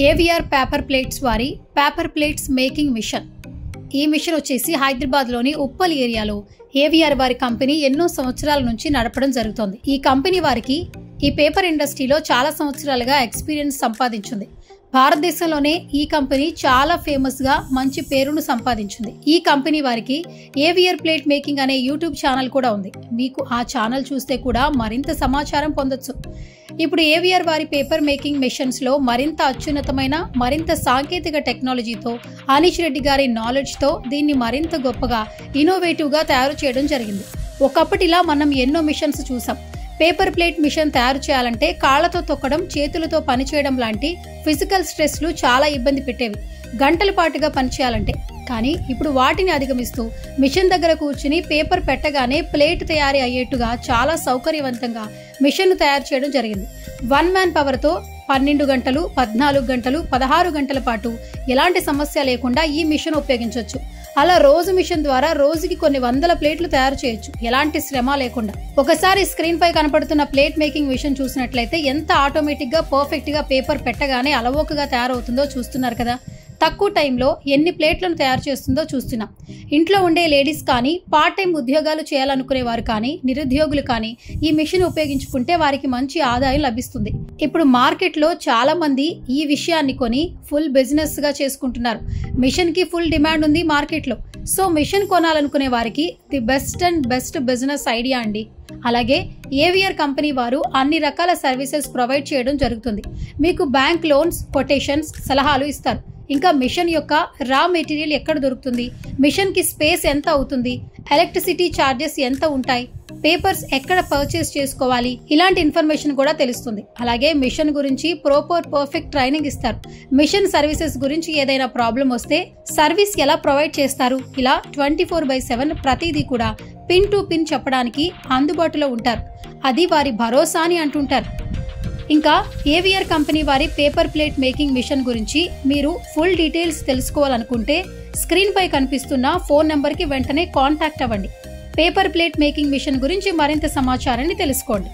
AVR paper plates వారి paper plates making machine. ఈ machine వచ్చేసి హైదరాబాద్లోని ఉప్పల్ ఏరియాలో ఏవిఆర్ వారి కంపెనీ ఎన్నో సంవత్సరాల నుంచి నడపడం జరుగుతోంది. ఈ కంపెనీ వారికి ఈ పేపర్ ఇండస్ట్రీలో చాలా సంవత్సరాలుగా ఎక్స్పీరియన్స్ సంపాదించింది. భారతదేశంలోనే ఈ కంపెనీ చాలా ఫేమస్ గా మంచి పేరును సంపాదించింది. ఈ కంపెనీ వారికి ఏవిఆర్ ప్లేట్ మేకింగ్ అనే యూట్యూబ్ ఛానల్ కూడా ఉంది. మీకు ఆ ఛానల్ చూస్తే కూడా మరింత సమాచారం పొందొచ్చు. ఇప్పుడు ఏవిఆర్ వారి పేపర్ మేకింగ్ మెషిన్స్ లో మరింత అత్యున్నతమైన మరింత సాంకేతిక టెక్నాలజీతో అనీష్ రెడ్డి గారి నాలెడ్జ్ తో దీన్ని మరింత గొప్పగా ఇన్నోవేటివ్ గా తయారు చేయడం జరిగింది. ఒకప్పటిలా మనం ఎన్నో మిషన్స్ చూసాం. పేపర్ ప్లేట్ మిషన్ తయారు చేయాలంటే కాళ్లతో తొక్కడం, చేతులతో పనిచేయడం లాంటి ఫిజికల్ స్ట్రెస్లు చాలా ఇబ్బంది పెట్టేవి, గంటల పాటుగా పనిచేయాలంటే. కానీ ఇప్పుడు వాటిని అధిగమిస్తూ మిషన్ దగ్గర కూర్చుని పేపర్ పెట్టగానే ప్లేట్ తయారీ అయ్యేట్టుగా చాలా సౌకర్యవంతంగా మిషన్ తయారు చేయడం జరిగింది. 1 మ్యాన్ పవర్తో 12 గంటలు, 14 గంటలు, 16 గంటల పాటు ఎలాంటి సమస్య లేకుండా ఈ మిషన్ ఉపయోగించవచ్చు. అలా రోజు మిషన్ ద్వారా రోజుకి కొన్ని వందల ప్లేట్లు తయారు చేయొచ్చు, ఎలాంటి శ్రమ లేకుండా. ఒకసారి స్క్రీన్ పై కనపడుతున్న ప్లేట్ మేకింగ్ మిషన్ చూసినట్లయితే ఎంత ఆటోమేటిక్ గా పర్ఫెక్ట్ గా పేపర్ పెట్టగానే అలవోకగా తయారవుతుందో చూస్తున్నారు కదా. తక్కువ టైంలో ఎన్ని ప్లేట్లను తయారు చేస్తుందో చూస్తున్నాం. ఇంట్లో ఉండే లేడీస్ కానీ, పార్ట్ టైం ఉద్యోగాలు చేయాలనుకునే వారు కానీ, నిరుద్యోగులు కానీ ఈ మిషన్ ఉపయోగించుకుంటే వారికి మంచి ఆదాయం లభిస్తుంది. ఇప్పుడు మార్కెట్లో చాలా మంది ఈ విషయాన్ని కొని ఫుల్ బిజినెస్ గా చేసుకుంటున్నారు. మిషన్ కి ఫుల్ డిమాండ్ ఉంది మార్కెట్లో. సో మిషన్ కొనాలనుకునే వారికి ది బెస్ట్ బిజినెస్ ఐడియా అండి. అలాగే ఏవిఆర్ కంపెనీ వారు అన్ని రకాల సర్వీసెస్ ప్రొవైడ్ చేయడం జరుగుతుంది. మీకు బ్యాంక్ లోన్స్, కొటేషన్స్, సలహాలు ఇస్తారు. ఇంకా మిషన్ యొక్క రా మెటీరియల్ ఎక్కడ దొరుకుతుంది, మిషన్ కి స్పేస్ ఎంత అవుతుంది, ఎలక్ట్రిసిటీ ఛార్జెస్ ఎంత ఉంటాయి, పేపర్స్ ఎక్కడ పర్చేస్ చేసుకోవాలి, ఇలాంటి ఇన్ఫర్మేషన్ కూడా తెలుస్తుంది. అలాగే మిషన్ గురించి పర్ఫెక్ట్ ట్రైనింగ్ ఇస్తారు. మిషన్ సర్వీసెస్ గురించి ఏదైనా ప్రాబ్లం వస్తే సర్వీస్ ఎలా ప్రొవైడ్ చేస్తారు, ఇలా 24/7 ప్రతిదీ కూడా పిన్ టు పిన్ చెప్పడానికి అందుబాటులో ఉంటారు. అది వారి భరోసా అని అంటుంటారు. ఇంకా ఏవిఆర్ కంపెనీ వారి పేపర్ ప్లేట్ మేకింగ్ మిషన్ గురించి మీరు ఫుల్ డీటెయిల్స్ తెలుసుకోవాలనుకుంటే స్క్రీన్ పై కనిపిస్తున్న ఫోన్ నెంబర్ కి వెంటనే కాంటాక్ట్ అవ్వండి. పేపర్ ప్లేట్ మేకింగ్ మిషన్ గురించి మరింత సమాచారాన్ని తెలుసుకోండి.